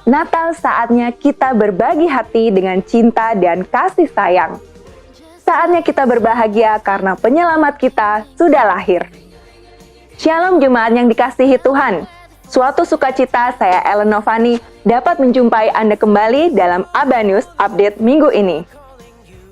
Natal saatnya kita berbagi hati dengan cinta dan kasih sayang. Saatnya kita berbahagia karena penyelamat kita sudah lahir. Shalom jemaat yang dikasihi Tuhan. Suatu sukacita saya Ellen Novani dapat menjumpai Anda kembali dalam Aba News Update minggu ini.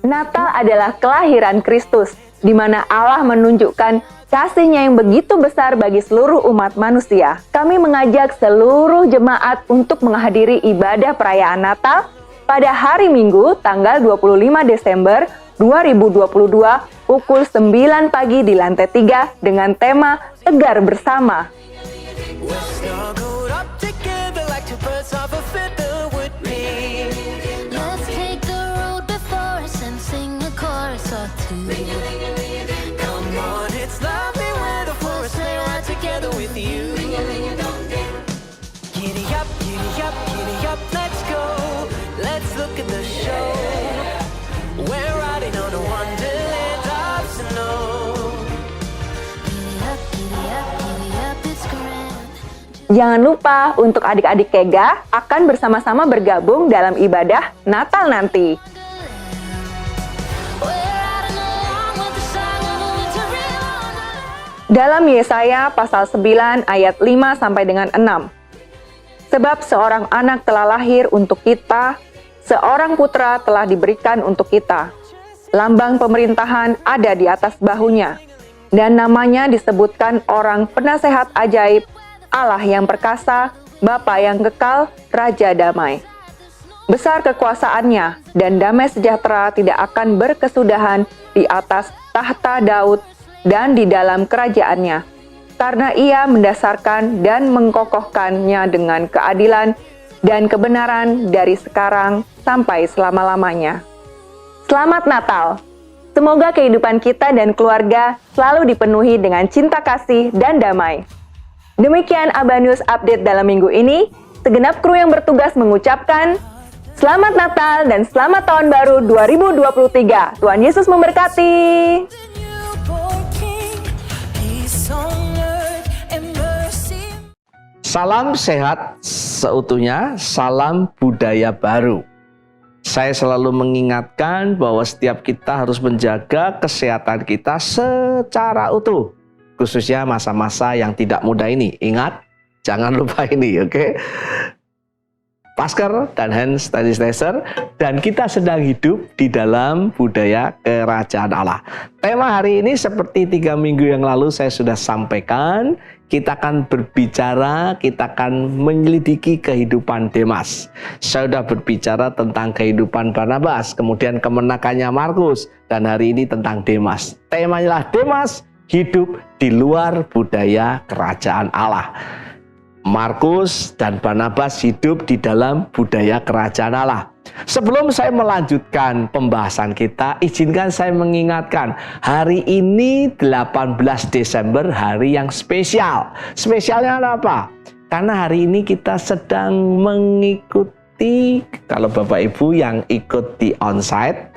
Natal adalah kelahiran Kristus, di mana Allah menunjukkan kasih-Nya yang begitu besar bagi seluruh umat manusia. Kami mengajak seluruh jemaat untuk menghadiri ibadah perayaan Natal pada hari Minggu tanggal 25 Desember 2022 pukul 9 pagi di lantai 3 dengan tema Tegar Bersama. Jangan lupa untuk adik-adik Kega akan bersama-sama bergabung dalam ibadah Natal nanti. Dalam Yesaya pasal 9 ayat 5 sampai dengan 6. Sebab seorang anak telah lahir untuk kita, seorang putra telah diberikan untuk kita. Lambang pemerintahan ada di atas bahunya, dan namanya disebutkan Orang Penasehat Ajaib, Allah yang perkasa, Bapa yang kekal, Raja damai. Besar kekuasaannya, dan damai sejahtera tidak akan berkesudahan di atas tahta Daud dan di dalam kerajaannya. Karena ia mendasarkan dan mengkokohkannya dengan keadilan dan kebenaran dari sekarang sampai selama-lamanya. Selamat Natal! Semoga kehidupan kita dan keluarga selalu dipenuhi dengan cinta kasih dan damai. Demikian Aba News Update dalam minggu ini. Segenap kru yang bertugas mengucapkan Selamat Natal dan Selamat Tahun Baru 2023. Tuhan Yesus memberkati. Salam sehat seutuhnya, salam budaya baru. Saya selalu mengingatkan bahwa setiap kita harus menjaga kesehatan kita secara utuh. Khususnya masa-masa yang tidak mudah ini. Ingat, jangan lupa ini, oke? Masker dan hand sanitizer, dan kita sedang hidup di dalam budaya kerajaan Allah. Tema hari ini seperti 3 minggu yang lalu saya sudah sampaikan, kita akan berbicara, kita akan menyelidiki kehidupan Demas. Saya sudah berbicara tentang kehidupan Barnabas, kemudian kemenakannya Markus, dan hari ini tentang Demas. Temanya adalah Demas hidup di luar budaya kerajaan Allah. Markus dan Barnabas hidup di dalam budaya kerajaan Allah. Sebelum saya melanjutkan pembahasan kita, izinkan saya mengingatkan, hari ini 18 Desember, hari yang spesial. Spesialnya apa? Karena hari ini kita sedang mengikuti, kalau Bapak Ibu yang ikut di onsite,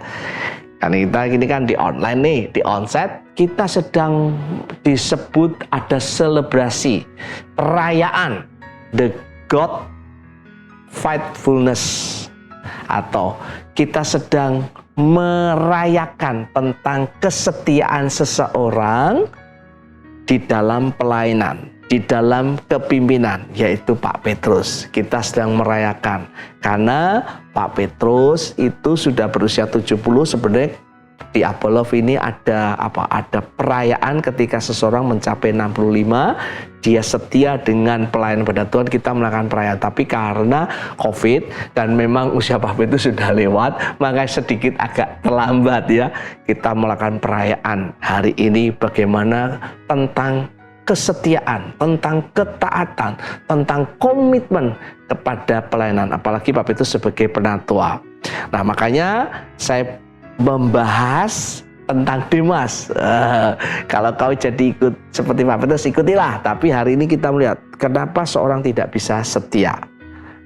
kan kita ini kan di online nih, di onsite kita sedang disebut ada selebrasi perayaan the God Faithfulness, atau kita sedang merayakan tentang kesetiaan seseorang di dalam pelayanan, di dalam kepimpinan, yaitu Pak Petrus. Kita sedang merayakan karena Pak Petrus itu sudah berusia 70. Sebenarnya di Apolov ini ada ada perayaan ketika seseorang mencapai 65, dia setia dengan pelayanan pada Tuhan, kita melakukan perayaan. Tapi karena COVID dan memang usia Pak Petrus sudah lewat, maka sedikit agak terlambat ya. Kita melakukan perayaan hari ini bagaimana tentang kesetiaan, tentang ketaatan, tentang komitmen kepada pelayanan, apalagi Pak Petrus sebagai penatua. Nah, makanya saya membahas tentang Demas. Kalau kau jadi ikut seperti Pak Petrus, ikutilah. Tapi hari ini kita melihat kenapa seorang tidak bisa setia,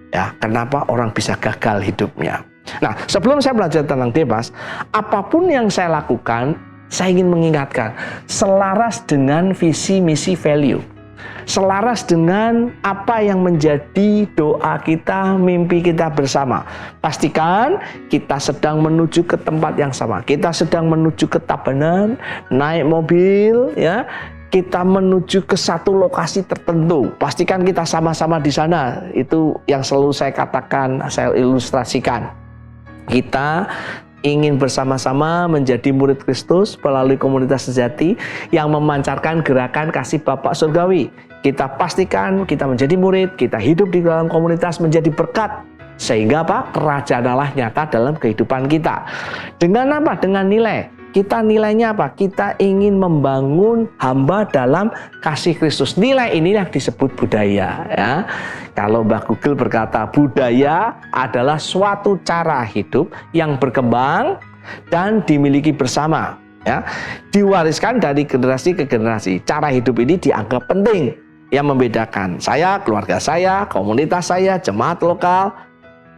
ya, kenapa orang bisa gagal hidupnya. Nah, sebelum saya belajar tentang Demas, apapun yang saya lakukan, saya ingin mengingatkan selaras dengan visi, misi, value. selaras dengan apa yang menjadi doa kita, mimpi kita bersama. Pastikan kita sedang menuju ke tempat yang sama. Kita sedang menuju ke Tabanan, naik mobil, ya. Kita menuju ke satu lokasi tertentu. Pastikan kita sama-sama di sana. Itu yang selalu saya katakan, saya ilustrasikan. Kita ingin bersama-sama menjadi murid Kristus melalui komunitas sejati yang memancarkan gerakan kasih Bapa surgawi. Kita pastikan kita menjadi murid, kita hidup di dalam komunitas menjadi berkat. Sehingga apa? Kerajaan Allah nyata dalam kehidupan kita. Dengan apa? Dengan nilai. Kita nilainya apa? Kita ingin membangun hamba dalam kasih Kristus. Nilai ini yang disebut budaya, ya. Kalau Mbah Google berkata budaya adalah suatu cara hidup yang berkembang dan dimiliki bersama, ya. Diwariskan dari generasi ke generasi. Cara hidup ini dianggap penting. Yang membedakan saya, keluarga saya, komunitas saya, jemaat lokal,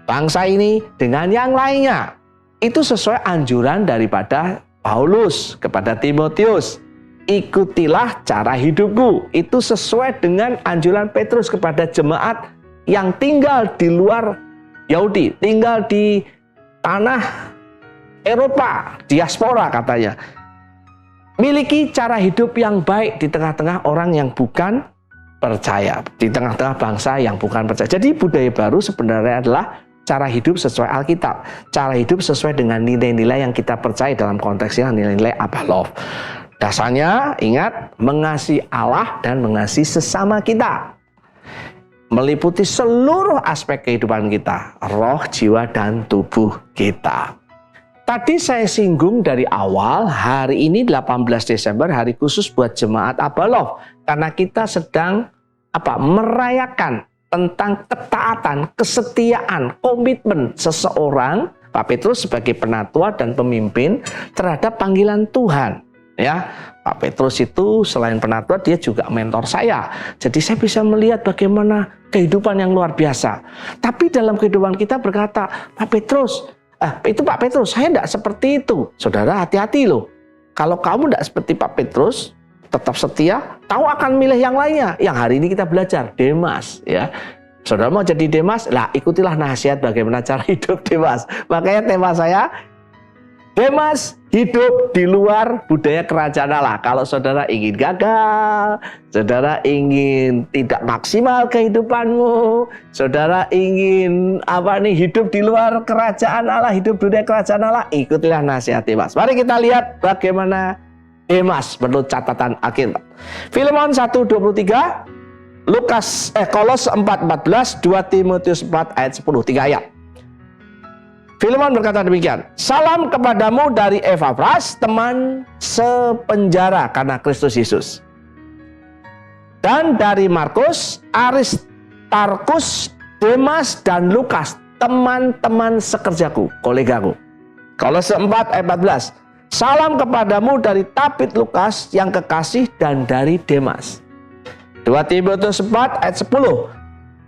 bangsa ini dengan yang lainnya. Itu sesuai anjuran daripada Paulus kepada Timotius, ikutilah cara hidupku. Itu sesuai dengan anjuran Petrus kepada jemaat yang tinggal di luar Yahudi, tinggal di tanah Eropa, diaspora katanya. Miliki cara hidup yang baik di tengah-tengah orang yang bukan percaya, di tengah-tengah bangsa yang bukan percaya. Jadi budaya baru sebenarnya adalah cara hidup sesuai Alkitab, cara hidup sesuai dengan nilai-nilai yang kita percaya dalam konteksnya nilai-nilai apa love. Dasarnya ingat mengasihi Allah dan mengasihi sesama kita. Meliputi seluruh aspek kehidupan kita, roh, jiwa, dan tubuh kita. Tadi saya singgung dari awal, hari ini 18 Desember hari khusus buat jemaat Abalov karena kita sedang merayakan tentang ketaatan, kesetiaan, komitmen seseorang, Pak Petrus sebagai penatua dan pemimpin terhadap panggilan Tuhan. Ya, Pak Petrus itu selain penatua dia juga mentor saya. Jadi saya bisa melihat bagaimana kehidupan yang luar biasa. Tapi dalam kehidupan kita berkata, Pak Petrus, saya tidak seperti itu. Saudara hati-hati loh. Kalau kamu tidak seperti Pak Petrus, tetap setia, tahu akan milih yang lainnya. Yang hari ini kita belajar, Demas, ya. Saudara mau jadi Demas, lah ikutilah nasihat bagaimana cara hidup Demas. Makanya tema saya, Demas hidup di luar budaya kerajaan Allah. Kalau saudara ingin gagal, saudara ingin tidak maksimal kehidupanmu, saudara ingin hidup di luar kerajaan Allah, hidup budaya kerajaan Allah, ikutilah nasihat Demas. Mari kita lihat bagaimana Demas menurut catatan Alkitab. Filemon 1:23, Kolos 4:14, 2 Timotius 4 ayat 10, 3 ayat. Filemon berkata demikian, salam kepadamu dari Epafras, teman sepenjara karena Kristus Yesus. Dan dari Markus, Aristarkus, Demas, dan Lukas, teman-teman sekerjaku, kolegaku. Kolose 4 ayat 14, salam kepadamu dari Tabit Lukas yang kekasih dan dari Demas. 2 Timotius 4 ayat 10,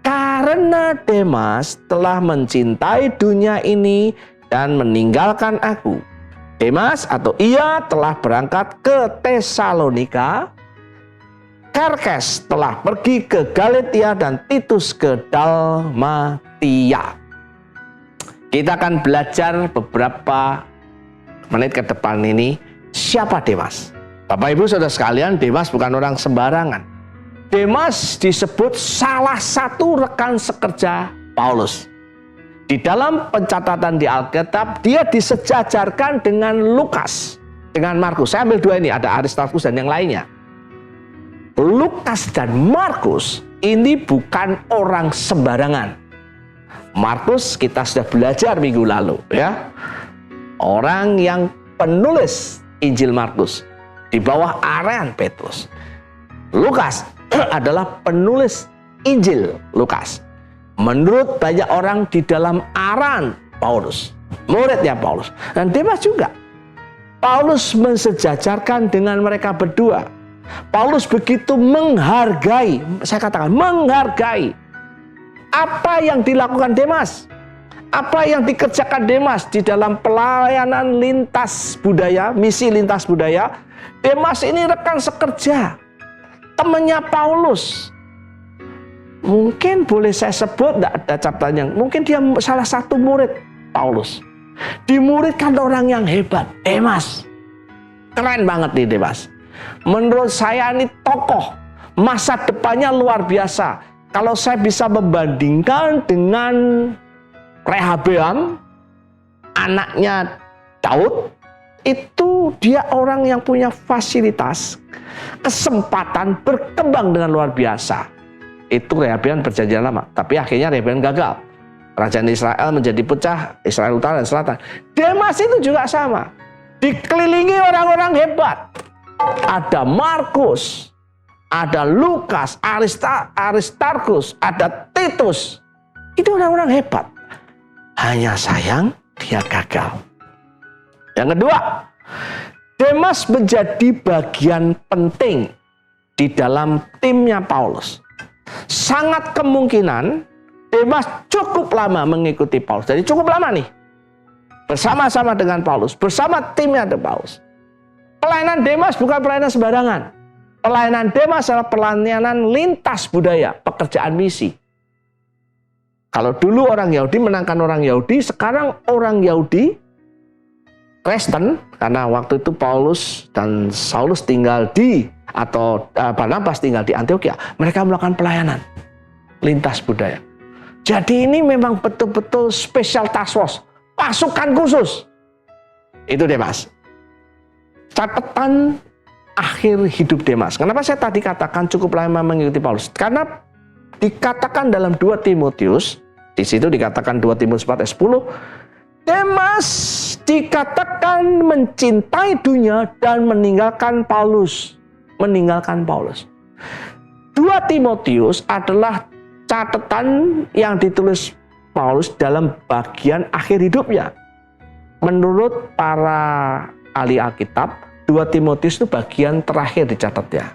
karena Demas telah mencintai dunia ini dan meninggalkan aku. Demas atau ia telah berangkat ke Tesalonika, Kerkes telah pergi ke Galatia dan Titus ke Dalmatia. Kita akan belajar beberapa menit ke depan ini siapa Demas. Bapak Ibu Saudara sekalian, Demas bukan orang sembarangan. Demas disebut salah satu rekan sekerja Paulus. Di dalam pencatatan di Alkitab, dia disejajarkan dengan Lukas, dengan Markus. Saya ambil dua ini, ada Aristarkus dan yang lainnya. Lukas dan Markus ini bukan orang sembarangan. Markus kita sudah belajar minggu lalu, ya. Orang yang penulis Injil Markus di bawah arahan Petrus. Lukas adalah penulis Injil Lukas. Menurut banyak orang di dalam arahan Paulus, muridnya Paulus. Dan Demas juga. Paulus mensejajarkan dengan mereka berdua. Paulus begitu menghargai, saya katakan menghargai apa yang dilakukan Demas. Apa yang dikerjakan Demas di dalam pelayanan lintas budaya, misi lintas budaya. Demas ini rekan sekerja. temannya Paulus. Mungkin boleh saya sebut, tidak ada catatannya, mungkin dia salah satu murid Paulus. Dimuridkan orang yang hebat, Demas. Keren banget nih Demas. Menurut saya ini tokoh, masa depannya luar biasa. Kalau saya bisa membandingkan dengan Rehabeam, anaknya Daud, itu dia orang yang punya fasilitas, kesempatan berkembang dengan luar biasa. Itu Rehabeam perjanjian lama, tapi akhirnya Rehabeam gagal. Kerajaan Israel menjadi pecah, Israel Utara dan Selatan. Demas itu juga sama, dikelilingi orang-orang hebat. Ada Markus, ada Lukas, Aristarkus, ada Titus. Itu orang-orang hebat. Hanya sayang dia gagal. Yang kedua, Demas menjadi bagian penting di dalam timnya Paulus. Sangat kemungkinan Demas cukup lama mengikuti Paulus. Jadi cukup lama nih. Bersama-sama dengan Paulus, bersama timnya Paulus. Pelayanan Demas bukan pelayanan sembarangan. Pelayanan Demas adalah pelayanan lintas budaya, pekerjaan misi. Kalau dulu orang Yahudi menangkan orang Yahudi, sekarang orang Yahudi Kristen, karena waktu itu Paulus dan Saulus tinggal di, atau Barnabas tinggal di Antioquia, mereka melakukan pelayanan lintas budaya. Jadi ini memang betul-betul special task force, pasukan khusus. Itu Demas. Catatan akhir hidup Demas. Kenapa saya tadi katakan cukup lama mengikuti Paulus? Karena dikatakan dalam 2 Timotius, di situ dikatakan 2 Timotius 4 ayat 10, Demas dikatakan mencintai dunia dan meninggalkan Paulus. 2 Timotius adalah catatan yang ditulis Paulus dalam bagian akhir hidupnya. Menurut para ahli Alkitab, 2 Timotius itu bagian terakhir dicatatnya.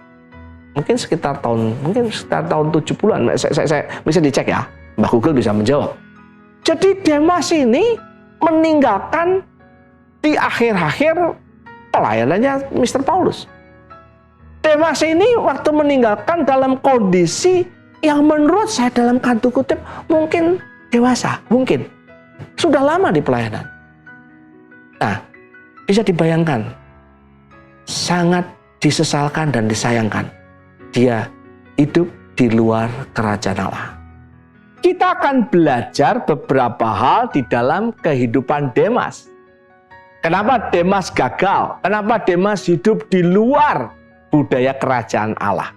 Mungkin sekitar tahun 70-an. Saya bisa dicek ya. Mbak Google bisa menjawab. Jadi Demas ini meninggalkan di akhir-akhir pelayanannya Mr. Paulus. Demas ini waktu meninggalkan dalam kondisi yang menurut saya dalam tanda kutip mungkin dewasa, mungkin sudah lama di pelayanan. Nah, bisa dibayangkan, sangat disesalkan dan disayangkan dia hidup di luar kerajaan Allah. Kita akan belajar beberapa hal di dalam kehidupan Demas. Kenapa Demas gagal? Kenapa Demas hidup di luar budaya kerajaan Allah?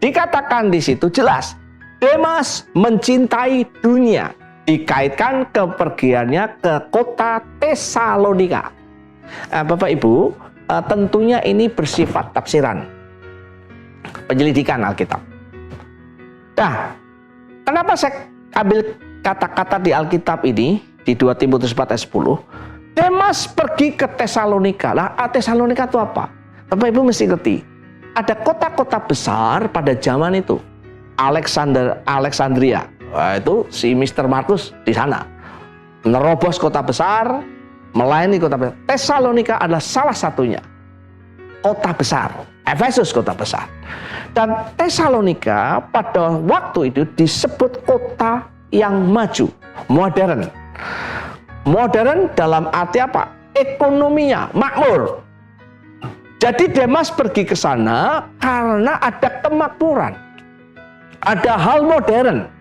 Dikatakan di situ jelas, Demas mencintai dunia. Dikaitkan kepergiannya ke kota Tesalonika. Bapak Ibu, tentunya ini bersifat tafsiran, penyelidikan Alkitab. Nah, kenapa saya ambil kata-kata di Alkitab ini, di 2 Timotius 4 ayat 10, Demas pergi ke Tesalonika. Lah, Tesalonika itu apa? Bapak Ibu mesti ngerti, ada kota-kota besar pada zaman itu. Alexandria, itu si Mr. Markus di sana. Menerobos kota besar, melayani kota besar. Tesalonika adalah salah satunya. Kota besar, Efesus kota besar. Dan Tesalonika pada waktu itu disebut kota yang maju, modern. Modern dalam arti apa? Ekonominya makmur. Jadi Demas pergi ke sana karena ada kemakmuran, ada hal modern.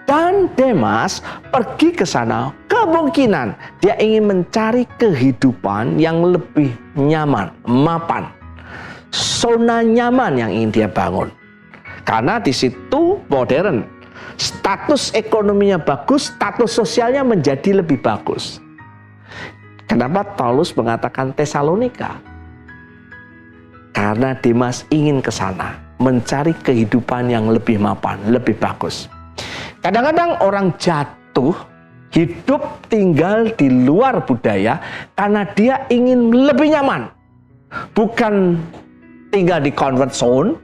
Dan Demas pergi ke sana kemungkinan dia ingin mencari kehidupan yang lebih nyaman, mapan. Zona nyaman yang ingin dia bangun. Karena di situ modern. Status ekonominya bagus, status sosialnya menjadi lebih bagus. Kenapa Paulus mengatakan Tesalonika? Karena Demas ingin ke sana, mencari kehidupan yang lebih mapan, lebih bagus. Kadang-kadang orang jatuh, hidup tinggal di luar budaya karena dia ingin lebih nyaman. Bukan tinggal di comfort zone,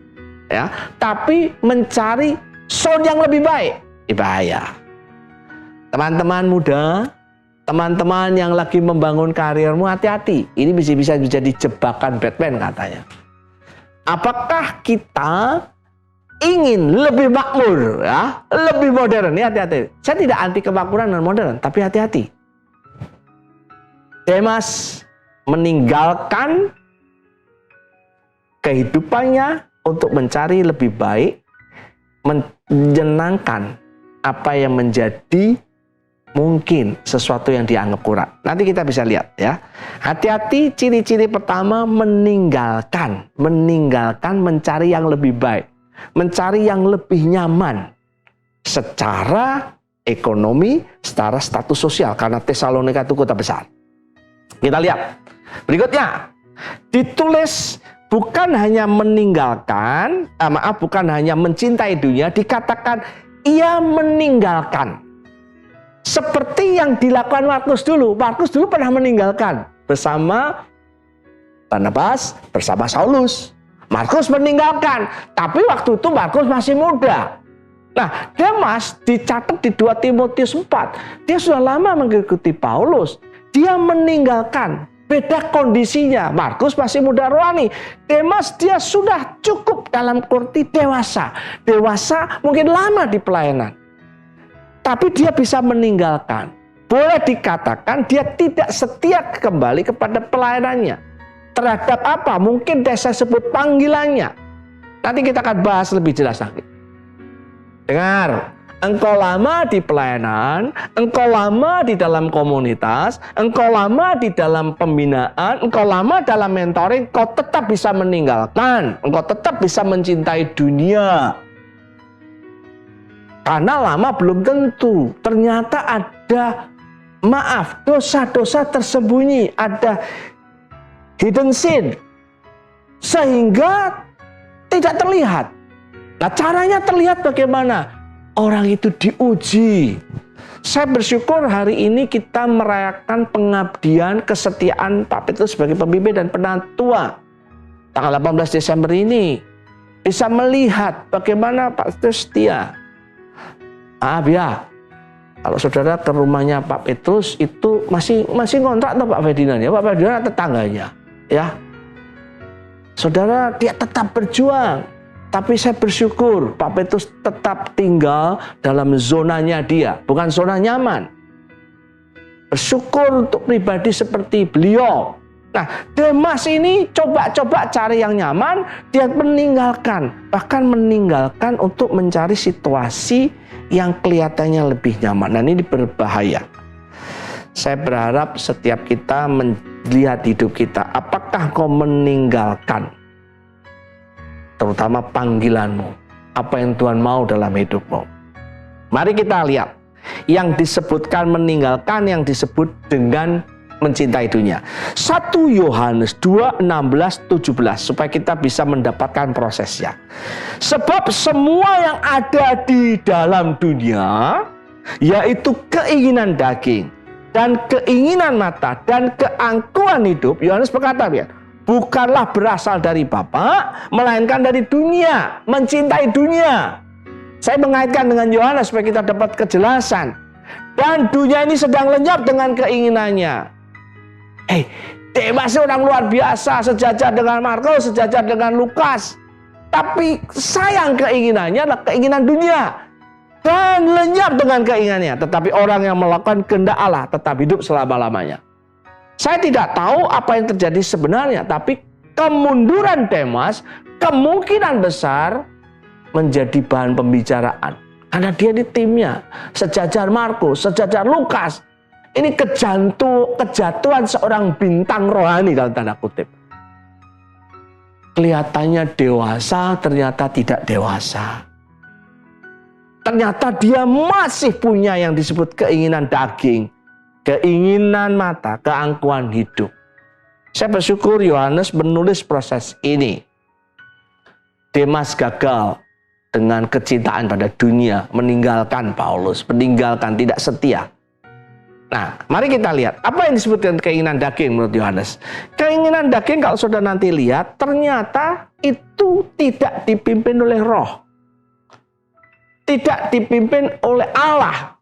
ya, tapi mencari zone yang lebih baik. Bahaya. Teman-teman muda, teman-teman yang lagi membangun karirmu, hati-hati. Ini bisa menjadi jebakan Batman katanya. Apakah kita ingin lebih makmur, ya, lebih modern? Ini hati-hati. Saya tidak anti kemakmuran dan modern, tapi hati-hati. Demas meninggalkan kehidupannya untuk mencari lebih baik, menyenangkan apa yang menjadi mungkin sesuatu yang dianggap kurang. Nanti kita bisa lihat ya. Hati-hati, ciri-ciri pertama meninggalkan mencari yang lebih baik, mencari yang lebih nyaman secara ekonomi, secara status sosial, karena Tesalonika itu kota besar. Kita lihat berikutnya, ditulis bukan hanya meninggalkan, bukan hanya mencintai dunia, dikatakan ia meninggalkan. Seperti yang dilakukan Markus dulu. Markus dulu pernah meninggalkan bersama Barnabas, bersama Saulus. Markus meninggalkan, tapi waktu itu Markus masih muda. Nah, Demas dicatat di 2 Timotius 4. Dia sudah lama mengikuti Paulus. Dia meninggalkan. Beda kondisinya. Markus masih muda rohani. Demas dia sudah cukup dalam kurti dewasa. Dewasa mungkin lama di pelayanan. Tapi dia bisa meninggalkan. Boleh dikatakan dia tidak setia kembali kepada pelayanannya. Terhadap apa? Mungkin saya sebut panggilannya. Nanti kita akan bahas lebih jelas lagi. Dengar, engkau lama di pelayanan, engkau lama di dalam komunitas, engkau lama di dalam pembinaan, engkau lama dalam mentoring, engkau tetap bisa meninggalkan, engkau tetap bisa mencintai dunia. Karena lama belum tentu. Ternyata ada, dosa-dosa tersembunyi, ada hidden sin, sehingga tidak terlihat. Nah, caranya terlihat bagaimana? Orang itu diuji. Saya bersyukur hari ini kita merayakan pengabdian kesetiaan Pak Petrus sebagai pembimbing dan penatua. Tanggal 18 Desember ini bisa melihat bagaimana Pak Petrus setia. Ya, kalau saudara ke rumahnya Pak Petrus itu masih kontrak atau Pak Ferdinand ya? Pak Ferdinand tetangganya, ya. Saudara, dia tetap berjuang. Tapi saya bersyukur Pak Petrus tetap tinggal dalam zonanya dia, bukan zona nyaman. Bersyukur untuk pribadi seperti beliau. Nah, Demas ini coba-coba cari yang nyaman, dia meninggalkan. Bahkan meninggalkan untuk mencari situasi yang kelihatannya lebih nyaman. Nah, ini berbahaya. Saya berharap setiap kita melihat hidup kita, apakah kau meninggalkan terutama panggilanmu, apa yang Tuhan mau dalam hidupmu. Mari kita lihat yang disebutkan meninggalkan, yang disebut dengan mencintai dunia. 1 Yohanes 2, 16, 17 supaya kita bisa mendapatkan prosesnya. Sebab semua yang ada di dalam dunia, yaitu keinginan daging dan keinginan mata dan keangkuhan hidup, Yohanes berkata, bukanlah berasal dari Bapa, melainkan dari dunia, mencintai dunia. Saya mengaitkan dengan Yohanes supaya kita dapat kejelasan. Dan dunia ini sedang lenyap dengan keinginannya. Demas orang luar biasa, sejajar dengan Markus, sejajar dengan Lukas. Tapi sayang keinginannya adalah keinginan dunia. Dan lenyap dengan keinginannya. Tetapi orang yang melakukan kehendak Allah tetap hidup selama-lamanya. Saya tidak tahu apa yang terjadi sebenarnya, tapi kemunduran Demas kemungkinan besar menjadi bahan pembicaraan. Karena dia di timnya, sejajar Markus, sejajar Lukas. Ini kejatuhan seorang bintang rohani dalam tanda kutip. Kelihatannya dewasa, ternyata tidak dewasa. Ternyata dia masih punya yang disebut keinginan daging, keinginan mata, keangkuhan hidup. Saya bersyukur Yohanes menulis proses ini. Demas gagal dengan kecintaan pada dunia, meninggalkan Paulus, meninggalkan, tidak setia. Nah, mari kita lihat apa yang disebut dengan keinginan daging menurut Yohanes. Keinginan daging kalau saudara nanti lihat, ternyata itu tidak dipimpin oleh roh. Tidak dipimpin oleh Allah.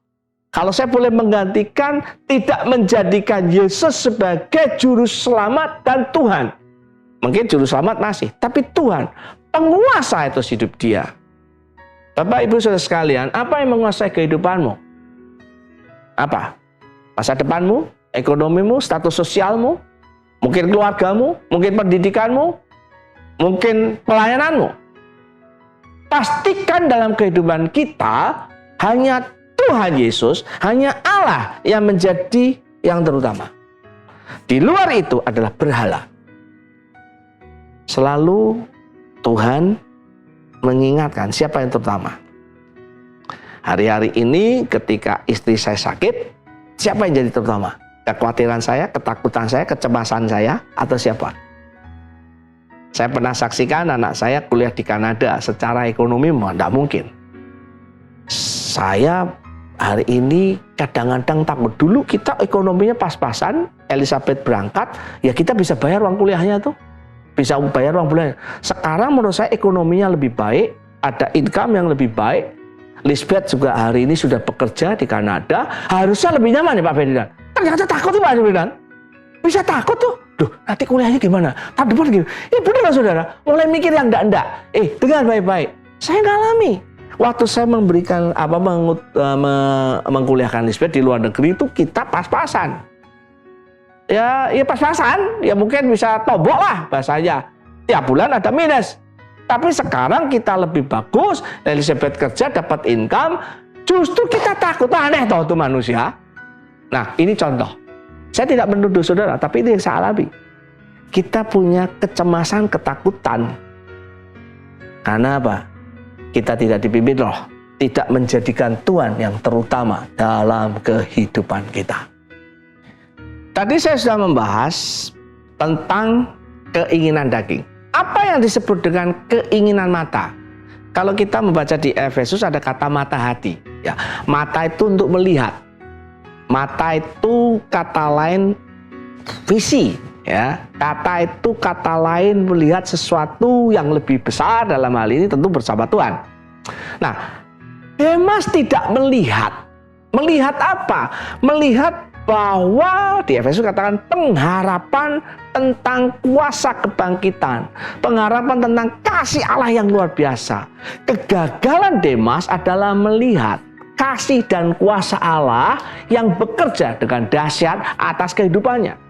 Kalau saya boleh menggantikan, tidak menjadikan Yesus sebagai juru selamat dan Tuhan. Mungkin juru selamat masih, tapi Tuhan, penguasa itu hidup dia. Bapak, Ibu, Saudara sekalian, apa yang menguasai kehidupanmu? Apa? Masa depanmu, ekonomimu, status sosialmu, mungkin keluargamu, mungkin pendidikanmu, mungkin pelayananmu. Pastikan dalam kehidupan kita, hanya Tuhan Yesus, hanya Allah yang menjadi yang terutama. Di luar itu adalah berhala. Selalu Tuhan mengingatkan siapa yang terutama. Hari-hari ini ketika istri saya sakit, siapa yang jadi terutama? Kekhawatiran saya, ketakutan saya, kecemasan saya, atau siapa? Saya pernah saksikan anak saya kuliah di Kanada, secara ekonomi tidak mungkin. Saya hari ini kadang-kadang takut. Dulu kita ekonominya pas-pasan, Elizabeth berangkat, ya kita bisa bayar uang kuliahnya tuh. Bisa bayar uang bulan. Sekarang menurut saya ekonominya lebih baik, ada income yang lebih baik. Lisbeth juga hari ini sudah bekerja di Kanada, harusnya lebih nyaman ya Pak Ferdinand. Ternyata takut tuh Pak Ferdinand. Bisa takut tuh. Duh, nanti kuliahnya gimana? Tahun depan gimana? Benar saudara, mulai mikir yang enggak-enggak. Dengar baik-baik. Saya ngalami. Waktu saya memberikan mengkuliahkan Lisbeth di luar negeri itu kita pas-pasan. Ya pas-pasan, ya mungkin bisa tobok lah bahasanya. Tiap bulan ada minus. Tapi sekarang kita lebih bagus, Elizabeth kerja dapat income, justru kita takut. Aneh toh itu manusia. Nah, ini contoh. Saya tidak menuduh saudara, tapi ini yang saya alami. Kita punya kecemasan, ketakutan. Karena apa? Kita tidak dipimpin Roh, tidak menjadikan Tuhan yang terutama dalam kehidupan kita. Tadi saya sudah membahas tentang keinginan daging. Apa yang disebut dengan keinginan mata? Kalau kita membaca di Efesus ada kata mata hati. Ya, mata itu untuk melihat. Mata itu kata lain visi. Ya, kata itu kata lain melihat sesuatu yang lebih besar, dalam hal ini tentu bersama Tuhan. Nah, Demas tidak melihat. Melihat apa? Melihat bahwa di Efesus katakan pengharapan tentang kuasa kebangkitan, pengharapan tentang kasih Allah yang luar biasa. Kegagalan Demas adalah melihat kasih dan kuasa Allah yang bekerja dengan dahsyat atas kehidupannya.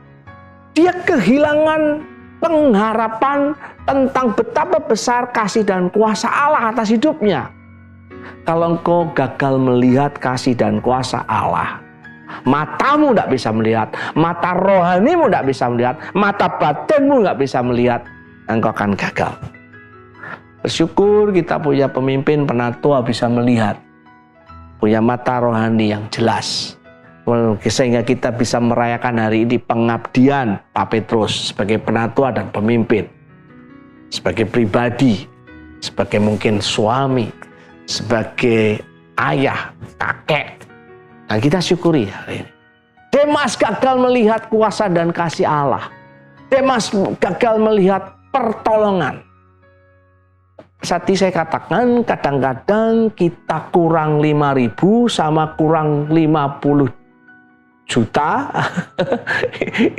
Dia kehilangan pengharapan tentang betapa besar kasih dan kuasa Allah atas hidupnya. Kalau engkau gagal melihat kasih dan kuasa Allah, matamu tidak bisa melihat, mata rohanimu tidak bisa melihat, mata batinmu tidak bisa melihat, engkau akan gagal. Bersyukur kita punya pemimpin penatua bisa melihat, punya mata rohani yang jelas, sehingga kita bisa merayakan hari ini pengabdian Pak Petrus sebagai penatua dan pemimpin, sebagai pribadi, sebagai mungkin suami, sebagai ayah, kakek. Dan kita syukuri hari ini. Demas gagal melihat kuasa dan kasih Allah. Demas gagal melihat pertolongan. Tadi saya katakan kadang-kadang kita kurang 5.000 sama kurang 50 juta.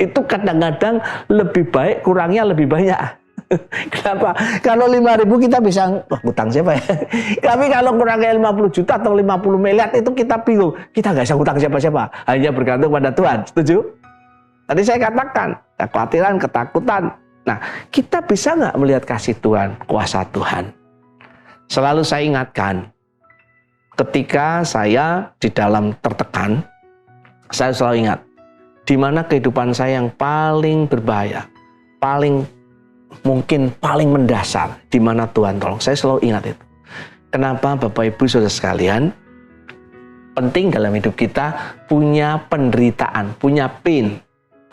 Itu kadang-kadang lebih baik, kurangnya lebih banyak. Kenapa? Kalau 5.000 kita bisa, hutang siapa ya? Tapi kalau kurangnya 50 juta atau 50 miliar itu kita bingung. Kita nggak bisa hutang siapa-siapa. Hanya bergantung pada Tuhan. Setuju? Tadi saya katakan, kekhawatiran, ketakutan. Nah, kita bisa nggak melihat kasih Tuhan, kuasa Tuhan? Selalu saya ingatkan, ketika saya di dalam tertekan, saya selalu ingat, di mana kehidupan saya yang paling berbahaya, mungkin paling mendasar, di mana Tuhan tolong. Saya selalu ingat itu. Kenapa Bapak Ibu Saudara sekalian? Penting dalam hidup kita punya penderitaan, punya pain,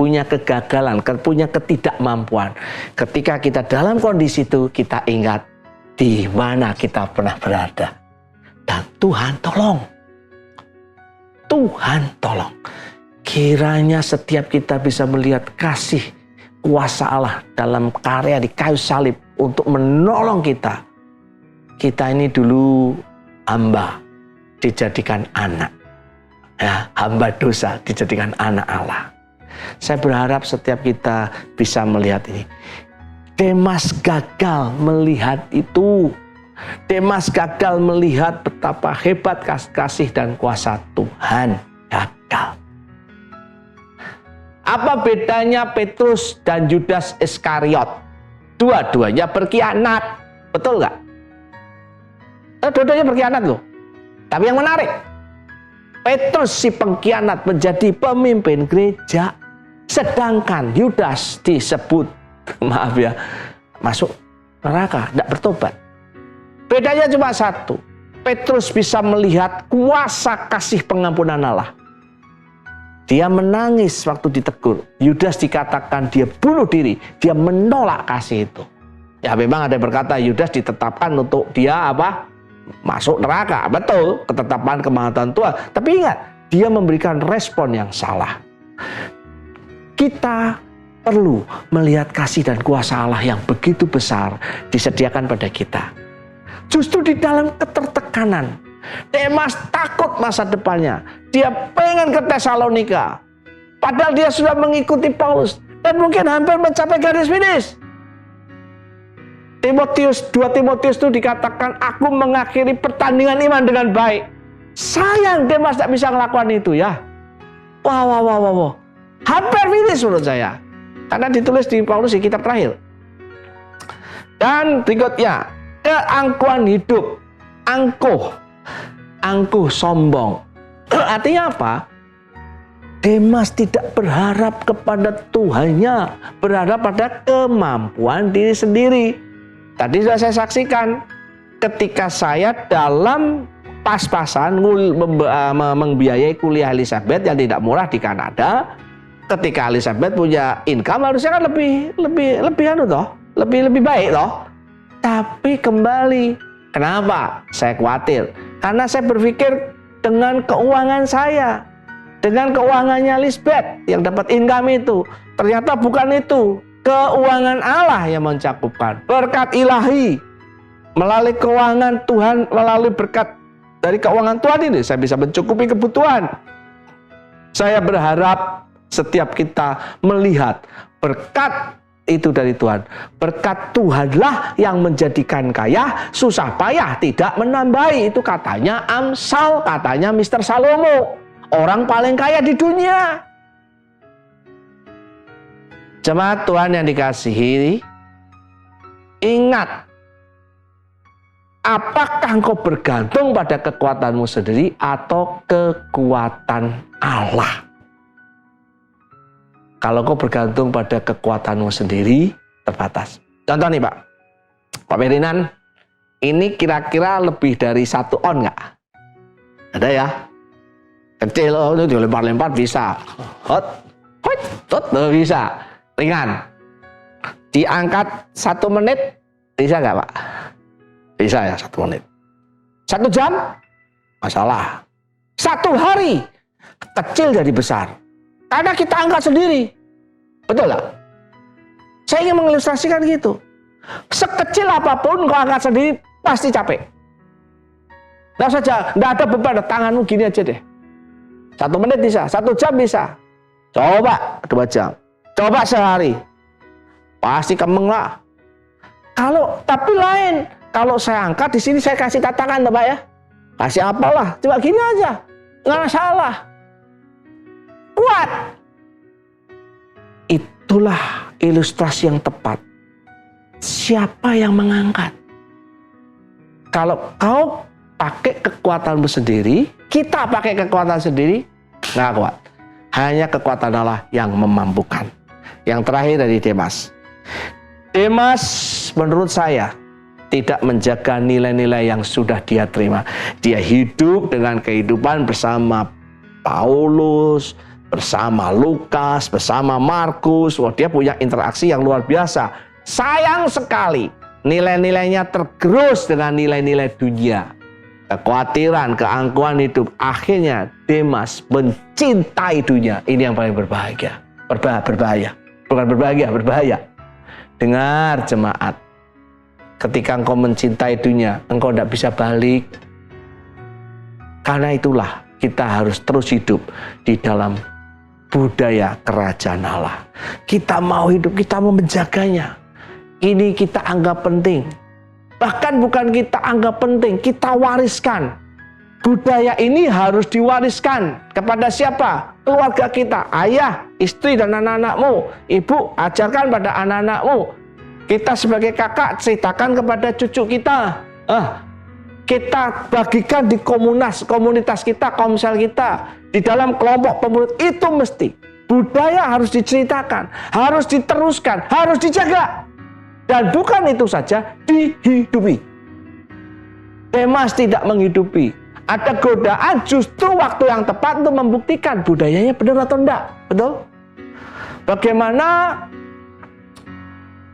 punya kegagalan, punya ketidakmampuan. Ketika kita dalam kondisi itu, kita ingat di mana kita pernah berada. Dan Tuhan tolong. Tuhan tolong. Kiranya setiap kita bisa melihat kasih kuasa Allah dalam karya di kayu salib untuk menolong kita. Kita ini dulu hamba dijadikan anak. Ya, hamba dosa dijadikan anak Allah. Saya berharap setiap kita bisa melihat ini. Demas gagal melihat itu. Demas gagal melihat betapa hebat kasih dan kuasa Tuhan. Gagal. Apa bedanya Petrus dan Yudas Iskariot? Dua-duanya berkhianat. Betul nggak? Dua-duanya berkhianat loh. Tapi yang menarik, Petrus si pengkhianat menjadi pemimpin gereja. Sedangkan Yudas disebut, maaf ya, masuk neraka, tidak bertobat. Bedanya cuma satu. Petrus bisa melihat kuasa kasih pengampunan Allah. Dia menangis waktu ditegur. Yudas dikatakan dia bunuh diri. Dia menolak kasih itu. Ya memang ada yang berkata Yudas ditetapkan untuk dia apa? Masuk neraka. Betul, ketetapan kemahatauan Tuhan. Tapi ingat, dia memberikan respon yang salah. Kita perlu melihat kasih dan kuasa Allah yang begitu besar disediakan pada kita. Justru di dalam ketertekanan, Demas takut masa depannya. Dia pengen ke Tesalonika. Padahal dia sudah mengikuti Paulus dan mungkin hampir mencapai garis finish. 2 Timotius itu dikatakan, aku mengakhiri pertandingan iman dengan baik. Sayang Demas tidak bisa melakukan itu ya. Wow. Hampir finish menurut saya. Karena ditulis di Paulus di kitab terakhir. Dan berikutnya, keangkuhan hidup. Angkuh sombong. Artinya apa? Demas tidak berharap kepada Tuhannya, berharap pada kemampuan diri sendiri. Tadi sudah saya saksikan ketika saya dalam pas-pasan membiayai kuliah Elizabeth yang tidak murah di Kanada. Ketika Elizabeth punya income harusnya kan lebih baik toh. Tapi kembali, kenapa? Saya khawatir karena saya berpikir dengan keuangan saya, dengan keuangannya Elizabeth yang dapat income itu, ternyata bukan itu. Keuangan Allah yang mencakupkan. Berkat ilahi melalui keuangan Tuhan, melalui berkat dari keuangan Tuhan ini saya bisa mencukupi kebutuhan. Saya berharap setiap kita melihat berkat itu dari Tuhan. Berkat Tuhanlah yang menjadikan kaya, susah payah tidak menambahi. Itu katanya Amsal, katanya Mr. Salomo, orang paling kaya di dunia. Jemaat Tuhan yang dikasihi, ingat, apakah engkau bergantung pada kekuatanmu sendiri atau kekuatan Allah? Kalau engkau bergantung pada kekuatanmu sendiri, terbatas. Contoh nih Pak Ferdinand, ini kira-kira lebih dari 1 on nggak? Ada ya? Kecil, itu dilempar-lempar bisa. Hot, bisa. Ringan. Diangkat 1 menit, bisa nggak Pak? Bisa ya 1 menit. 1 jam? Masalah. 1 hari, kecil jadi besar. Karena kita angkat sendiri. Betul nggak? Saya ingin mengilustrasikan gitu. Sekecil apapun kau angkat sendiri, pasti capek. Nggak saja, nggak ada beban, tanganmu gini aja deh. 1 menit bisa, 1 jam bisa. Coba 2 jam. Coba sehari, pasti kemeng lah. Tapi lain, kalau saya angkat di sini saya kasih tatakan, Pak ya, kasih apalah, coba gini aja, nggak masalah, kuat. Itulah ilustrasi yang tepat. Siapa yang mengangkat? Kalau kau pakai kekuatanmu sendiri, kita pakai kekuatan sendiri, nggak kuat. Hanya kekuatan Allah yang memampukan. Yang terakhir dari Demas. Demas menurut saya tidak menjaga nilai-nilai yang sudah dia terima. Dia hidup dengan kehidupan bersama Paulus, bersama Lukas, bersama Markus. Wah, dia punya interaksi yang luar biasa. Sayang sekali nilai-nilainya tergerus dengan nilai-nilai dunia. Kekhawatiran, keangkuhan hidup. Akhirnya Demas mencintai dunia. Ini yang paling berbahaya. Berbahaya. Bukan berbahagia, berbahaya. Dengar jemaat, ketika engkau mencintai dunia, engkau tidak bisa balik. Karena itulah kita harus terus hidup di dalam budaya kerajaan Allah. Kita mau hidup, kita mau menjaganya. ini kita anggap penting. Bahkan bukan kita anggap penting, kita wariskan. Budaya ini harus diwariskan kepada siapa? Keluarga kita, ayah, istri dan anak-anakmu. Ibu, ajarkan pada anak-anakmu. Kita sebagai kakak ceritakan kepada cucu kita. Kita bagikan di komunitas kita, komsel kita, di dalam kelompok pemuda. Itu mesti. Budaya harus diceritakan, harus diteruskan, harus dijaga. Dan bukan itu saja, dihidupi. Demas tidak menghidupi. Ada godaan justru waktu yang tepat untuk membuktikan budayanya benar atau enggak. Betul? Bagaimana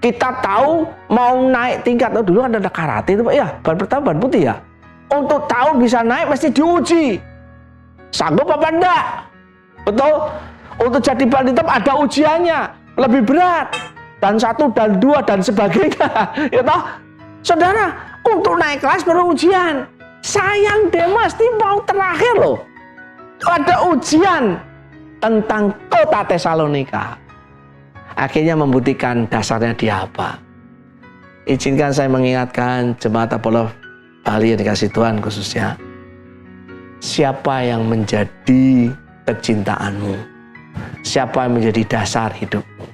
kita tahu mau naik tingkat? Dulu ada karate itu Pak ya, ban pertama ban putih ya. Untuk tahu bisa naik mesti diuji. Sanggup apa enggak? Betul? Untuk jadi ban hitam ada ujiannya, lebih berat. Dan 1 dan 2 dan sebagainya. Ya toh? Saudara, untuk naik kelas baru ujian. Sayang Demas ini mau terakhir loh. Ada ujian tentang kota Tesalonika. Akhirnya membuktikan dasarnya dia apa. Izinkan saya mengingatkan jemaat Apollo Bali yang dikasih Tuhan khususnya. Siapa yang menjadi kecintaanmu? Siapa yang menjadi dasar hidupmu?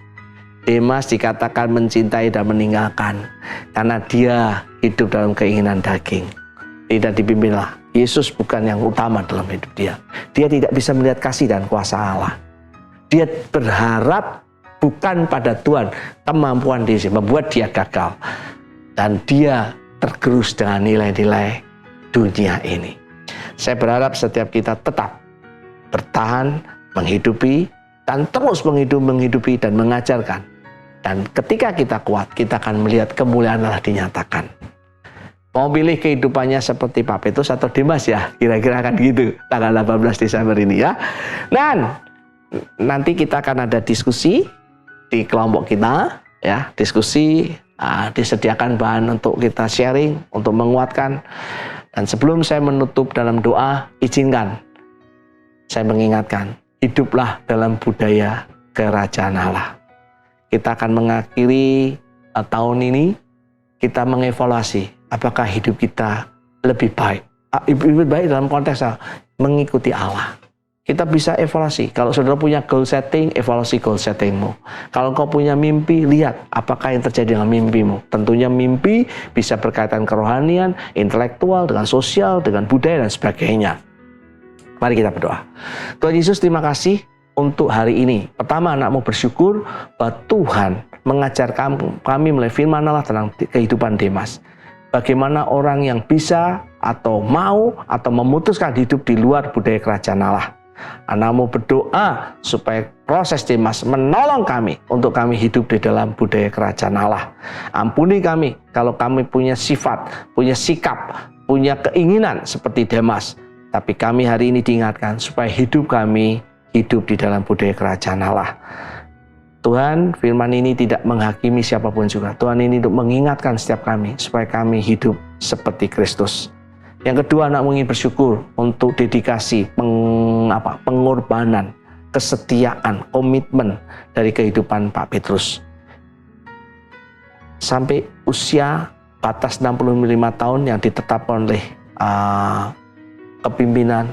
Demas dikatakan mencintai dan meninggalkan karena dia hidup dalam keinginan daging. Tidak dipimpinlah. Yesus bukan yang utama dalam hidup dia. Dia tidak bisa melihat kasih dan kuasa Allah. Dia berharap bukan pada Tuhan. Kemampuan diri membuat dia gagal. Dan dia tergerus dengan nilai-nilai dunia ini. Saya berharap setiap kita tetap bertahan, menghidupi, dan terus menghidupi dan mengajarkan. Dan ketika kita kuat, kita akan melihat kemuliaan Allah dinyatakan. Mau pilih kehidupannya seperti Pak Petrus atau Demas ya? Kira-kira akan gitu, tanggal 18 Desember ini ya. Dan nanti kita akan ada diskusi di kelompok kita, ya, diskusi, disediakan bahan untuk kita sharing, untuk menguatkan. Dan sebelum saya menutup dalam doa, izinkan saya mengingatkan, hiduplah dalam budaya kerajaan Allah. Kita akan mengakhiri tahun ini, kita mengevaluasi apakah hidup kita lebih baik. Lebih baik dalam konteks mengikuti Allah. Kita bisa evaluasi. Kalau saudara punya goal setting, evaluasi goal settingmu. Kalau kau punya mimpi, lihat apakah yang terjadi dengan mimpimu. Tentunya mimpi bisa berkaitan kerohanian, intelektual, dengan sosial, dengan budaya, dan sebagainya. Mari kita berdoa. Tuhan Yesus, terima kasih untuk hari ini. Pertama, anakmu bersyukur bahwa Tuhan mengajar kami melalui firman Allah tentang kehidupan Demas. Bagaimana orang yang bisa atau mau atau memutuskan hidup di luar budaya kerajaan Allah. Anakmu berdoa supaya proses Demas menolong kami untuk kami hidup di dalam budaya kerajaan Allah. Ampuni kami kalau kami punya sifat, punya sikap, punya keinginan seperti Demas. Tapi kami hari ini diingatkan supaya hidup kami hidup di dalam budaya kerajaan Allah. Tuhan, firman ini tidak menghakimi siapapun juga. Tuhan ini untuk mengingatkan setiap kami supaya kami hidup seperti Kristus. Yang kedua, anakmu ingin bersyukur untuk dedikasi, pengorbanan, kesetiaan, komitmen dari kehidupan Pak Petrus. Sampai usia batas 65 tahun yang ditetapkan oleh kepimpinan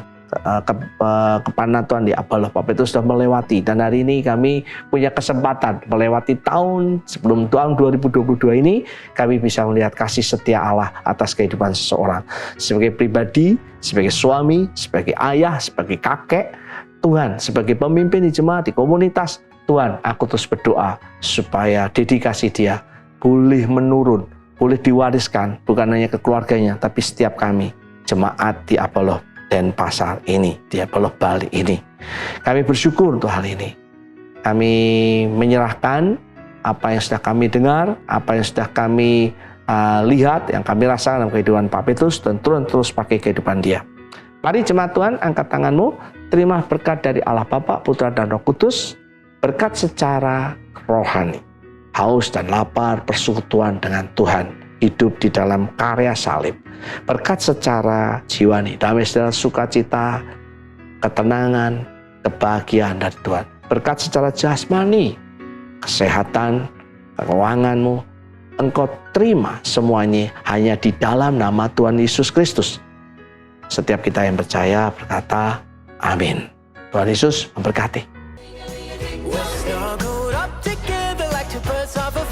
kepanatuan di Apollo. Pak Petrus sudah melewati, dan hari ini kami punya kesempatan melewati tahun sebelum tahun 2022 ini, kami bisa melihat kasih setia Allah atas kehidupan seseorang. Sebagai pribadi, sebagai suami, sebagai ayah, sebagai kakek, Tuhan, sebagai pemimpin di jemaat, di komunitas, Tuhan, aku terus berdoa supaya dedikasi dia boleh menurun, boleh diwariskan, bukan hanya ke keluarganya, tapi setiap kami, jemaat di Apollo dan pasar ini, di Apollo Bali ini. Kami bersyukur untuk hal ini. Kami menyerahkan apa yang sudah kami dengar, apa yang sudah kami lihat, yang kami rasakan dalam kehidupan Pak Petrus, dan terus pakai kehidupan dia. Mari jemaat Tuhan, angkat tanganmu, terima berkat dari Allah Bapa, Putra, dan Roh Kudus, berkat secara rohani, haus dan lapar persekutuan dengan Tuhan, hidup di dalam karya salib, berkat secara jiwani, damai sejahtera, sukacita, ketenangan, kebahagiaan dari Tuhan, berkat secara jasmani, kesehatan, keuanganmu, engkau terima semuanya hanya di dalam nama Tuhan Yesus Kristus. Setiap kita yang percaya berkata, amin. Tuhan Yesus memberkati. We're snuggled up together like two birds of a